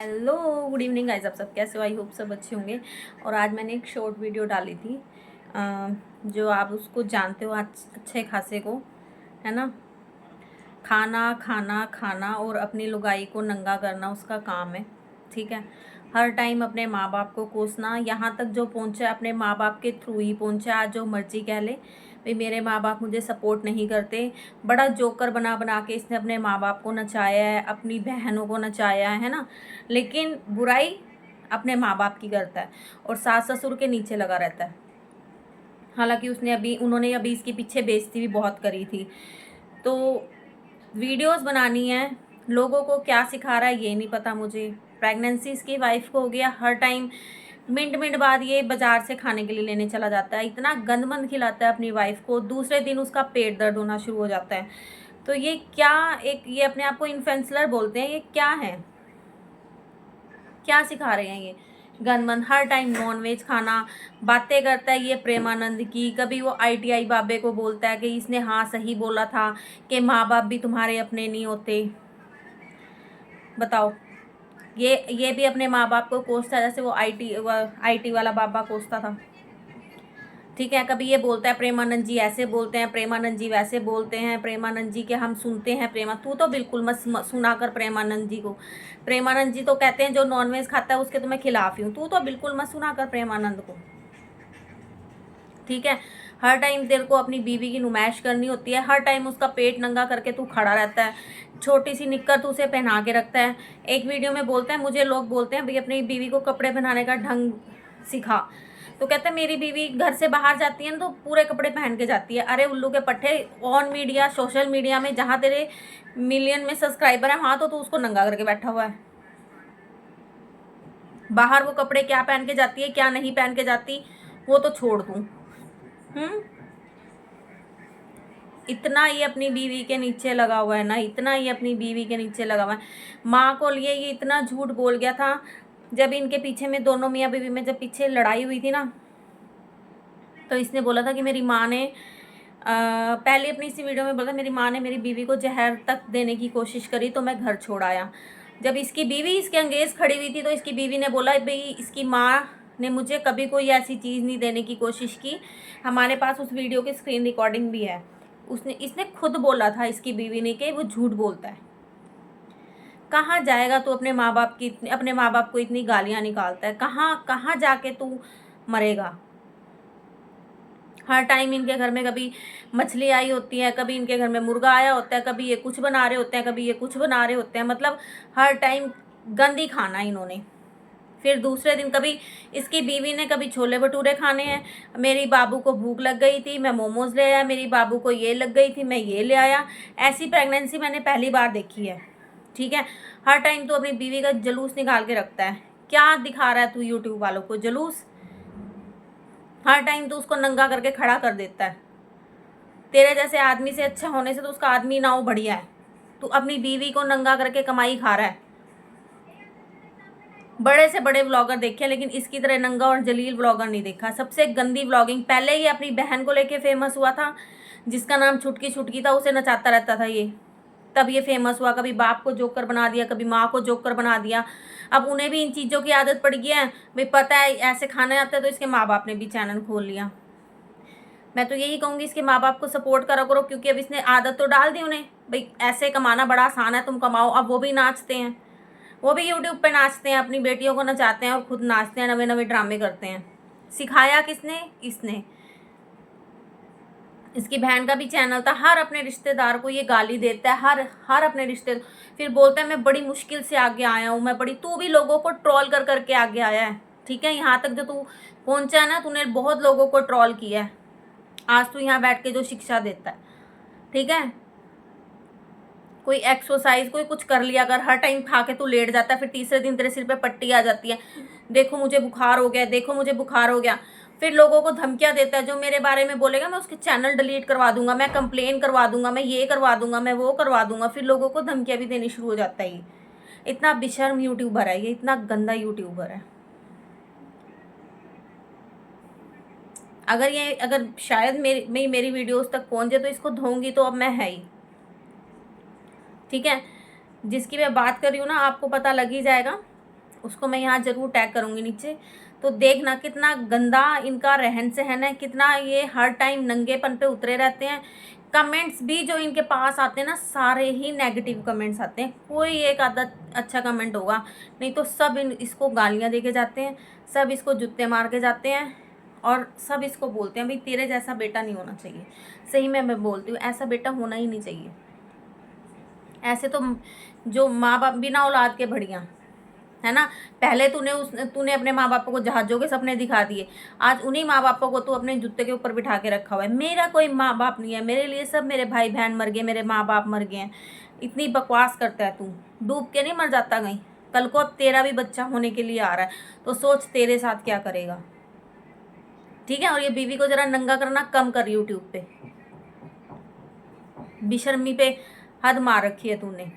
Hello, good evening guys. आप सब कैसे हो? आई होप सब अच्छे होंगे। और आज मैंने एक शॉर्ट वीडियो डाली थी, जो आप उसको जानते हो अच्छे खासे को, है ना। खाना खाना खाना और अपनी लुगाई को नंगा करना उसका काम है, ठीक है। हर टाइम अपने माँ बाप को कोसना, यहाँ तक जो पहुँचा अपने माँ बाप के थ्रू ही पहुँचा। आज जो मर्जी कह ले भाई, मेरे माँ बाप मुझे सपोर्ट नहीं करते। बड़ा जोकर बना बना के इसने अपने माँ बाप को नचाया है, अपनी बहनों को नचाया है ना। लेकिन बुराई अपने माँ बाप की करता है और सास ससुर के नीचे लगा रहता है। हालांकि उन्होंने अभी इसके पीछे बेइज्जती भी बहुत करी थी। तो वीडियोस बनानी है, लोगों को क्या सिखा रहा है ये नहीं पता मुझे। प्रेगनेंसी इसकी वाइफ को हो गया, हर टाइम मिनट मिनट बाद ये बाजार से खाने के लिए लेने चला जाता है, इतना गंदमंद खिलाता है अपनी वाइफ को। दूसरे दिन उसका पेट दर्द होना शुरू हो जाता है। तो ये क्या, ये अपने आप को इन्फ्लुएंसर बोलते हैं, ये क्या है? क्या सिखा रहे हैं ये? गंदमंद, हर टाइम नॉनवेज खाना, बातें करता है ये प्रेमानंद की। कभी वो ITI बाबे को बोलता है कि इसने हाँ सही बोला था कि माँ बाप भी तुम्हारे अपने नहीं होते। बताओ, ये भी अपने माँ बाप को कोसता है जैसे वो IT वाला बाबा कोसता था, ठीक है। कभी ये बोलता है प्रेमानंद जी ऐसे बोलते हैं, प्रेमानंद जी वैसे बोलते हैं, प्रेमानंद जी के हम सुनते हैं। तू तो बिल्कुल मत सुना कर प्रेमानंद जी को। प्रेमानंद जी तो कहते हैं जो नॉनवेज खाता है उसके तो मैं खिलाफ ही हूँ। तू तो बिल्कुल मत सुना कर प्रेमानंद को, ठीक है। हर टाइम तेरे को अपनी बीवी की नुमाइश करनी होती है, हर टाइम उसका पेट नंगा करके तू खड़ा रहता है। छोटी सी निक्कर तू उसे पहना के रखता है। एक वीडियो में बोलता है, मुझे लोग बोलते हैं भाई अपनी बीवी को कपड़े पहनाने का ढंग सिखा। तो कहता है मेरी बीवी घर से बाहर जाती है ना तो पूरे कपड़े पहन के जाती है। अरे उल्लू के पट्टे, ऑन मीडिया सोशल मीडिया में जहाँ तेरे मिलियन में सब्सक्राइबर है वहाँ तो तू उसको नंगा करके बैठा हुआ है। बाहर वो कपड़े क्या पहन के जाती है क्या नहीं पहन के जाती वो तो छोड़ दूँ। इतना ही अपनी बीवी के नीचे लगा हुआ है ना, इतना ही अपनी बीवी के नीचे लगा हुआ है। माँ को लिए ये इतना झूठ बोल गया था जब इनके पीछे में दोनों मियाँ बीवी में जब पीछे लड़ाई हुई थी ना, तो इसने बोला था कि मेरी माँ ने पहले अपनी इसी वीडियो में बोला था मेरी माँ ने मेरी बीवी को जहर तक देने की कोशिश करी तो मैं घर छोड़ आया। जब इसकी बीवी इसके अंगेज खड़ी हुई थी तो इसकी बीवी ने बोला भाई इसकी माँ ने मुझे कभी कोई ऐसी चीज़ नहीं देने की कोशिश की। हमारे पास उस वीडियो की स्क्रीन रिकॉर्डिंग भी है। इसने खुद बोला था इसकी बीवी ने कि वो झूठ बोलता है। कहाँ जाएगा तू? अपने माँ बाप को इतनी गालियाँ निकालता है, कहाँ कहाँ जाके तू मरेगा? हर टाइम इनके घर में कभी मछली आई होती है, कभी इनके घर में मुर्गा आया होता है, कभी ये कुछ बना रहे होते हैं, कभी ये कुछ बना रहे होते हैं। मतलब हर टाइम गंदी खाना इन्होंने। फिर दूसरे दिन कभी इसकी बीवी ने कभी छोले भटूरे खाने हैं, मेरी बाबू को भूख लग गई थी मैं मोमोज ले आया, मेरी बाबू को ये लग गई थी मैं ये ले आया। ऐसी प्रेगनेंसी मैंने पहली बार देखी है, ठीक है। हर टाइम तो अपनी बीवी का जलूस निकाल के रखता है। क्या दिखा रहा है तू यूट्यूब वालों को? जलूस? हर टाइम तो उसको नंगा करके खड़ा कर देता है। तेरे जैसे आदमी से अच्छा होने से तो उसका आदमी ना हो बढ़िया है। तू अपनी बीवी को नंगा करके कमाई खा रहा है। बड़े से बड़े व्लॉगर देखे लेकिन इसकी तरह नंगा और जलील व्लॉगर नहीं देखा। सबसे गंदी व्लॉगिंग। पहले ही अपनी बहन को लेके फेमस हुआ था जिसका नाम छुटकी छुटकी था, उसे नचाता रहता था ये, तब ये फेमस हुआ। कभी बाप को जोकर बना दिया, कभी माँ को जोकर बना दिया। अब उन्हें भी इन चीज़ों की आदत पड़ गई है भाई, पता है ऐसे खाने आते हैं तो इसके माँ बाप ने भी चैनल खोल लिया। मैं तो यही कहूँगी इसके माँ बाप को सपोर्ट करा करो, क्योंकि अब इसने आदत तो डाल दी उन्हें भाई ऐसे कमाना बड़ा आसान है, तुम कमाओ। अब वो भी नाचते हैं, वो भी यूट्यूब पे नाचते हैं, अपनी बेटियों को नचाते हैं और खुद नाचते हैं, नवे नवे ड्रामे करते हैं। सिखाया किसने? इसने। इसकी बहन का भी चैनल था, हर अपने रिश्तेदार को ये गाली देता है, हर अपने रिश्ते। फिर बोलता है मैं बड़ी मुश्किल से आगे आया हूँ, मैं बड़ी। तू भी लोगों को ट्रोल कर करके आगे आया है, ठीक है। यहाँ तक जो तू पहुँचा है ना, तूने बहुत लोगों को ट्रोल किया है। आज तू यहाँ बैठ के जो शिक्षा देता है, ठीक है। कोई एक्सरसाइज कोई कुछ कर लिया अगर, हर टाइम खा के तू लेट जाता है, फिर तीसरे दिन तेरे सिर पे पट्टी आ जाती है, देखो मुझे बुखार हो गया, देखो मुझे बुखार हो गया। फिर लोगों को धमकियां देता है, जो मेरे बारे में बोलेगा मैं उसके चैनल डिलीट करवा दूंगा, मैं कंप्लेन करवा दूंगा, मैं ये करवा दूंगा, मैं वो करवा दूंगा। फिर लोगों को धमकियां भी देनी शुरू हो जाता है। ये इतना बेशर्म यूट्यूबर है, ये इतना गंदा यूट्यूबर है। अगर शायद मेरी वीडियोस तक पहुंचे तो इसको धोऊंगी तो अब मैं है ही, ठीक है। जिसकी मैं बात कर रही हूँ ना आपको पता लग ही जाएगा। उसको मैं यहाँ ज़रूर टैग करूँगी नीचे। तो देखना कितना गंदा इनका रहन सहन है, कितना ये हर टाइम नंगेपन पे उतरे रहते हैं। कमेंट्स भी जो इनके पास आते हैं ना, सारे ही नेगेटिव कमेंट्स आते हैं, कोई एक आधा अच्छा कमेंट होगा, नहीं तो सब इसको गालियाँ दे के जाते हैं, सब इसको जूते मार के जाते हैं, और सब इसको बोलते हैं भाई तेरे जैसा बेटा नहीं होना चाहिए। सही में मैं बोलती हूँ, ऐसा बेटा होना ही नहीं चाहिए। ऐसे तो जो माँ बाप बिना औलाद के बढ़िया है ना। पहले तूने अपने माँ बापों को जहाज़ों के सपने दिखा दिए, आज उन्हीं माँ बापों को तू अपने जूते के ऊपर बिठा के रखा हुआ है। मेरा कोई माँ बाप नहीं है, मेरे लिए सब मेरे भाई बहन मर गए, मेरे माँ बाप मर गए हैं। इतनी बकवास करता है तू, डूब के नहीं मर जाता कहीं। कल को अब तेरा भी बच्चा होने के लिए आ रहा है, तो सोच तेरे साथ क्या करेगा। ठीक है। और ये बीवी को जरा नंगा करना कम कर यूट्यूब पे, बेशर्मी पे हद मार रखी है तूने।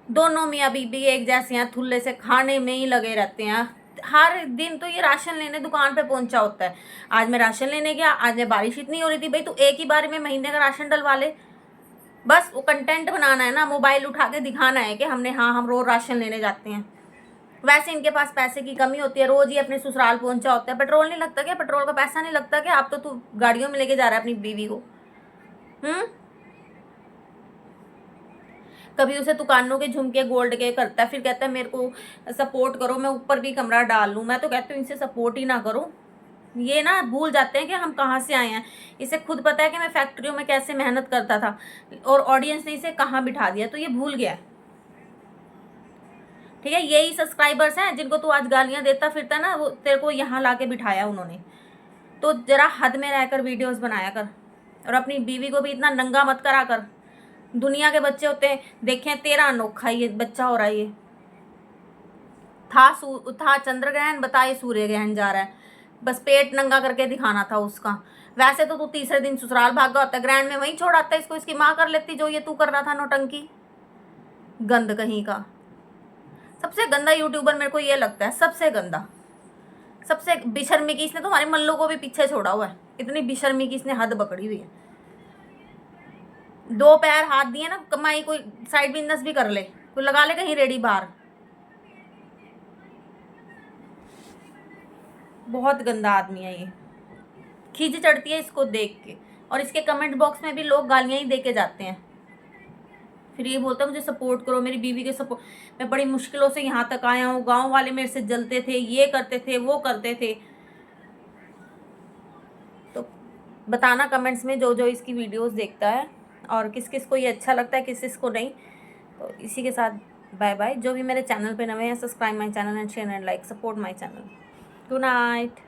दोनों मियाँ बीबी एक जैसे हैं, थुल्ले से खाने में ही लगे रहते हैं। हर दिन तो ये राशन लेने दुकान पे पहुंचा होता है। आज मैं राशन लेने गया, आज मैं बारिश इतनी हो रही थी, भाई तू एक ही बार में महीने का राशन डलवा ले। बस वो कंटेंट बनाना है ना, मोबाइल उठा के दिखाना है कि हम रोज राशन लेने जाते हैं। वैसे इनके पास पैसे की कमी होती है, रोज ही अपने ससुराल पहुंचा होता है। पेट्रोल नहीं लगता क्या? पेट्रोल का पैसा नहीं लगता क्या? अब तो तू गाड़ियों में लेके जा रहा है अपनी बीवी को। कभी उसे दुकानों के झुमके गोल्ड के करता है, फिर कहता है मेरे को सपोर्ट करो, मैं ऊपर भी कमरा डाल लूँ। मैं तो कहती हूँ इनसे सपोर्ट ही ना करो। ये ना भूल जाते हैं कि हम कहाँ से आए हैं। इसे खुद पता है कि मैं फैक्ट्रियों में कैसे मेहनत करता था, और ऑडियंस ने इसे कहाँ बिठा दिया, तो ये भूल गया है। ठीक है। यही सब्सक्राइबर्स हैं जिनको तू आज गालियाँ देता फिरता ना, वो तेरे को यहाँ ला के बिठाया उन्होंने। तो जरा हद में रहकर वीडियोस बनाया कर, और अपनी बीवी को भी इतना नंगा मत करा कर। दुनिया के बच्चे होते हैं, देखें तेरा अनोखा ये बच्चा हो रहा है। ये था चंद्र ग्रहण, बताए सूर्य ग्रहण जा रहा है, बस पेट नंगा करके दिखाना था उसका। वैसे तो तू तीसरे दिन ससुराल भागा होता है, ग्रहण में वहीं छोड़ आता है इसको, इसकी माँ कर लेती जो ये तू कर रहा था नौटंकी। गंद कहीं का। सबसे गंदा यूट्यूबर मेरे को ये लगता है, सबसे गंदा, सबसे बेशर्मी की। इसने तो हमारे मल्लू को भी पीछे छोड़ा हुआ है, इतनी बेशर्मी की इसने हद पकड़ी हुई है। 2 पैर हाथ दिए ना, कमाई कोई साइड बिजनेस भी कर ले, कोई लगा ले कहीं रेडी बाहर। बहुत गंदा आदमी है ये, खींच चढ़ती है इसको देख के। और इसके कमेंट बॉक्स में भी लोग गालियां ही दे के जाते हैं। फिर ये बोलता है मुझे सपोर्ट करो, मेरी बीवी के सपोर्ट, मैं बड़ी मुश्किलों से यहाँ तक आया हूँ, गांव वाले मेरे से जलते थे, ये करते थे, वो करते थे। तो बताना कमेंट्स में जो जो इसकी वीडियोस देखता है, और किस किस को ये अच्छा लगता है, किस किस को नहीं। तो इसी के साथ बाय बाय। जो भी मेरे चैनल पे नए हैं, subscribe my channel and share and like, support my channel. Good night.